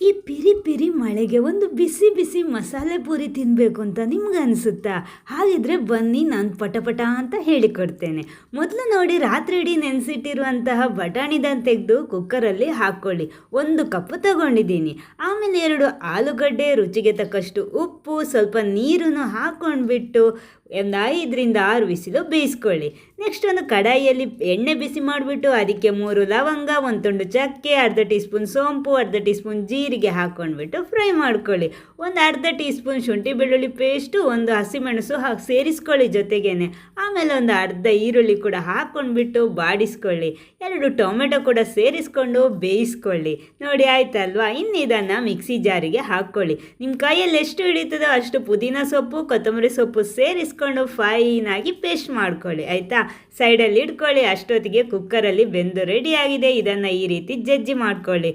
ಈ ಪಿರಿ ಪಿರಿ ಮಳೆಗೆ ಒಂದು ಬಿಸಿ ಬಿಸಿ ಮಸಾಲೆ ಪೂರಿ ತಿನ್ನಬೇಕು ಅಂತ ನಿಮ್ಗೆ ಅನಿಸುತ್ತಾ? ಹಾಗಿದ್ರೆ ಬನ್ನಿ ನಾನು ಪಟಪಟ ಅಂತ ಹೇಳಿಕೊಡ್ತೇನೆ. ಮೊದಲು ನೋಡಿ, ರಾತ್ರಿ ಇಡೀ ನೆನೆಸಿಟ್ಟಿರುವಂತಹ ಬಟಾಣಿದನ್ನು ತೆಗೆದು ಕುಕ್ಕರಲ್ಲಿ ಹಾಕ್ಕೊಳ್ಳಿ. 1 ಕಪ್ ತಗೊಂಡಿದ್ದೀನಿ. ಆಮೇಲೆ 2 ಆಲೂಗಡ್ಡೆ, ರುಚಿಗೆ ತಕ್ಕಷ್ಟು ಉಪ್ಪು, ಸ್ವಲ್ಪ ನೀರನ್ನು ಹಾಕ್ಕೊಂಡ್ಬಿಟ್ಟು ಒಂದು 5ರಿಂದ 6 ವಿಸಿಲು ಬೇಯಿಸ್ಕೊಳ್ಳಿ. ನೆಕ್ಸ್ಟ್ ಒಂದು ಕಡಾಯಿಯಲ್ಲಿ ಎಣ್ಣೆ ಬಿಸಿ ಮಾಡಿಬಿಟ್ಟು ಅದಕ್ಕೆ 3 ಲವಂಗ, 1 ತುಂಡು ಚಕ್ಕೆ, ಅರ್ಧ ಟೀ ಸ್ಪೂನ್ ಸೋಂಪು, ಅರ್ಧ ಟೀ ಸ್ಪೂನ್ ಜೀರಿಗೆ ಹಾಕ್ಕೊಂಡ್ಬಿಟ್ಟು ಫ್ರೈ ಮಾಡ್ಕೊಳ್ಳಿ. ಒಂದು ಅರ್ಧ ಟೀ ಸ್ಪೂನ್ ಶುಂಠಿ ಬೆಳ್ಳುಳ್ಳಿ ಪೇಸ್ಟು, 1 ಹಸಿಮೆಣಸು ಸೇರಿಸ್ಕೊಳ್ಳಿ ಜೊತೆಗೇನೆ. ಆಮೇಲೆ ಒಂದು ಅರ್ಧ ಈರುಳ್ಳಿ ಕೂಡ ಹಾಕ್ಕೊಂಡ್ಬಿಟ್ಟು ಬಾಡಿಸ್ಕೊಳ್ಳಿ. 2 ಟೊಮೆಟೊ ಕೂಡ ಸೇರಿಸ್ಕೊಂಡು ಬೇಯಿಸ್ಕೊಳ್ಳಿ. ನೋಡಿ ಆಯ್ತಲ್ವಾ? ಇನ್ನು ಇದನ್ನು ಮಿಕ್ಸಿ ಜಾರಿಗೆ ಹಾಕ್ಕೊಳ್ಳಿ. ನಿಮ್ಮ ಕೈಯಲ್ಲಿ ಎಷ್ಟು ಹಿಡಿತದೋ ಅಷ್ಟು ಪುದೀನ ಸೊಪ್ಪು, ಕೊತ್ತಂಬರಿ ಸೊಪ್ಪು ಸೇರಿಸ್ಕೊಂಡು ಫೈನಾಗಿ ಪೇಸ್ಟ್ ಮಾಡ್ಕೊಳ್ಳಿ. ಆಯಿತಾ? ಸೈಡಲ್ಲಿ ಇಟ್ಕೊಳ್ಳಿ. ಅಷ್ಟೊತ್ತಿಗೆ ಕುಕ್ಕರಲ್ಲಿ ಬೆಂದು ರೆಡಿಯಾಗಿದೆ. ಇದನ್ನು ಈ ರೀತಿ ಜಜ್ಜಿ ಮಾಡ್ಕೊಳ್ಳಿ.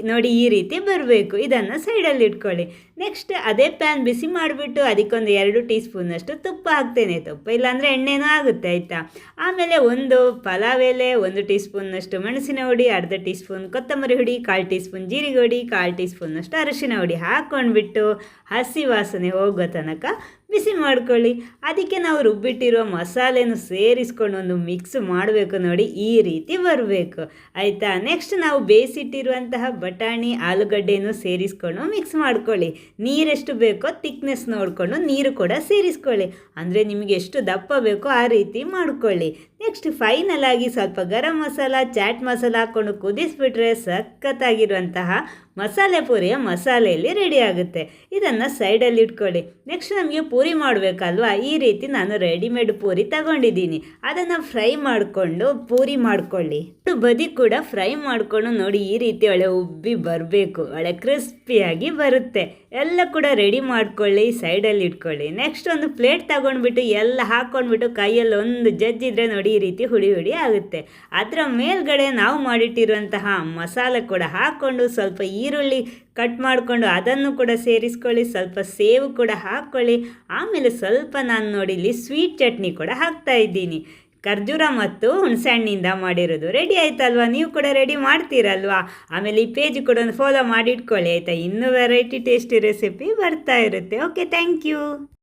ನೋಡಿ ಈ ರೀತಿ ಬರಬೇಕು. ಇದನ್ನು ಸೈಡಲ್ಲಿ ಇಟ್ಕೊಳ್ಳಿ. ನೆಕ್ಸ್ಟ್ ಅದೇ ಪ್ಯಾನ್ ಬಿಸಿ ಮಾಡಿಬಿಟ್ಟು ಅದಕ್ಕೊಂದು 2 ಟೀ ಸ್ಪೂನಷ್ಟು ತುಪ್ಪ ಹಾಕ್ತೇನೆ. ತುಪ್ಪ ಇಲ್ಲಾಂದರೆ ಎಣ್ಣೆನೂ ಆಗುತ್ತೆ. ಆಯಿತಾ? ಆಮೇಲೆ 1 ಪಲಾವ್ ಎಲೆ, 1 ಟೀ ಸ್ಪೂನಷ್ಟು ಮೆಣಸಿನ ಹುಡಿ, ಅರ್ಧ ಟೀ ಸ್ಪೂನ್ ಕೊತ್ತಂಬರಿ ಹುಡಿ, 1/4 ಟೀ ಸ್ಪೂನ್ ಜೀರಿಗೆ ಹುಡಿ, 1/4 ಟೀ ಸ್ಪೂನಷ್ಟು ಅರಿಶಿನ ಹುಡಿ ಹಾಕ್ಕೊಂಡ್ಬಿಟ್ಟು ಹಸಿ ವಾಸನೆ ಹೋಗೋ ತನಕ ಬಿಸಿ ಮಾಡ್ಕೊಳ್ಳಿ. ಅದಕ್ಕೆ ನಾವು ರುಬ್ಬಿಟ್ಟಿರೋ ಮಸಾಲೆನೂ ಸೇರಿಸ್ಕೊಂಡು ಒಂದು ಮಿಕ್ಸ್ ಮಾಡಬೇಕು. ನೋಡಿ ಈ ರೀತಿ ಬರಬೇಕು. ಆಯಿತಾ? ನೆಕ್ಸ್ಟ್ ನಾವು ಬೇಯಿಸಿಟ್ಟಿರುವಂತಹ ಬಟಾಣಿ, ಆಲೂಗಡ್ಡೆಯನ್ನು ಸೇರಿಸ್ಕೊಂಡು ಮಿಕ್ಸ್ ಮಾಡ್ಕೊಳ್ಳಿ. ನೀರೆಷ್ಟು ಬೇಕೋ ತಿಕ್ನೆಸ್ ನೋಡಿಕೊಂಡು ನೀರು ಕೂಡ ಸೇರಿಸ್ಕೊಳ್ಳಿ. ಅಂದರೆ ನಿಮಗೆ ಎಷ್ಟು ದಪ್ಪ ಬೇಕೋ ಆ ರೀತಿ ಮಾಡ್ಕೊಳ್ಳಿ. ನೆಕ್ಸ್ಟ್ ಫೈನಲ್ ಆಗಿ ಸ್ವಲ್ಪ ಗರಂ ಮಸಾಲ, ಚಾಟ್ ಮಸಾಲ ಹಾಕ್ಕೊಂಡು ಕುದಿಸ್ಬಿಟ್ರೆ ಸಖತ್ತಾಗಿರುವಂತಹ ಮಸಾಲೆ ಪೂರಿಯ ಮಸಾಲೆಯಲ್ಲಿ ರೆಡಿ ಆಗುತ್ತೆ. ಇದನ್ನು ಸೈಡಲ್ಲಿ ಇಟ್ಕೊಳ್ಳಿ. ನೆಕ್ಸ್ಟ್ ನಮಗೆ ಪೂರಿ ಮಾಡಬೇಕಲ್ವಾ? ಈ ರೀತಿ ನಾನು ರೆಡಿಮೇಡ್ ಪೂರಿ ತಗೊಂಡಿದ್ದೀನಿ. ಅದನ್ನು ಫ್ರೈ ಮಾಡಿಕೊಂಡು ಪೂರಿ ಮಾಡ್ಕೊಳ್ಳಿ. ಬದಿ ಕೂಡ ಫ್ರೈ ಮಾಡಿಕೊಂಡು ನೋಡಿ ಈ ರೀತಿ ಒಳ್ಳೆ ಉಬ್ಬಿ ಬರಬೇಕು. ಒಳ್ಳೆ ಕ್ರಿಸ್ಪಿಯಾಗಿ ಬರುತ್ತೆ. ಎಲ್ಲ ಕೂಡ ರೆಡಿ ಮಾಡ್ಕೊಳ್ಳಿ, ಸೈಡಲ್ಲಿ ಇಟ್ಕೊಳ್ಳಿ. ನೆಕ್ಸ್ಟ್ ಒಂದು ಪ್ಲೇಟ್ ತಗೊಂಡ್ಬಿಟ್ಟು ಎಲ್ಲ ಹಾಕ್ಕೊಂಡ್ಬಿಟ್ಟು ಕೈಯಲ್ಲಿ ಒಂದು ಜಜ್ಜಿದ್ರೆ ನೋಡಿ ಈ ರೀತಿ ಹುಡಿ ಹುಡಿ ಆಗುತ್ತೆ. ಅದರ ಮೇಲ್ಗಡೆ ನಾವು ಮಾಡಿಟ್ಟಿರುವಂತಹ ಮಸಾಲೆ ಕೂಡ ಹಾಕ್ಕೊಂಡು ಸ್ವಲ್ಪ ಈರುಳ್ಳಿ ಕಟ್ ಮಾಡಿಕೊಂಡು ಅದನ್ನು ಕೂಡ ಸೇರಿಸ್ಕೊಳ್ಳಿ. ಸ್ವಲ್ಪ ಸೇವು ಕೂಡ ಹಾಕ್ಕೊಳ್ಳಿ. ಆಮೇಲೆ ಸ್ವಲ್ಪ ನಾನು ನೋಡಿ ಇಲ್ಲಿ ಸ್ವೀಟ್ ಚಟ್ನಿ ಕೂಡ ಹಾಕ್ತಾ ಇದ್ದೀನಿ. ಖರ್ಜೂರ ಮತ್ತು ಹುಣಸೆಹಣ್ಣಿಂದ ಮಾಡಿರೋದು. ರೆಡಿ ಆಯ್ತಲ್ವಾ? ನೀವು ಕೂಡ ರೆಡಿ ಮಾಡ್ತೀರಲ್ವಾ? ಆಮೇಲೆ ಈ ಪೇಜ್ ಕೂಡ ಒಂದು ಫಾಲೋ ಮಾಡಿ ಇಟ್ಕೊಳ್ಳಿ. ಆಯಿತಾ? ಇನ್ನೂ ವೆರೈಟಿ ಟೇಸ್ಟಿ ರೆಸಿಪಿ ಬರ್ತಾ ಇರುತ್ತೆ. Okay, thank you.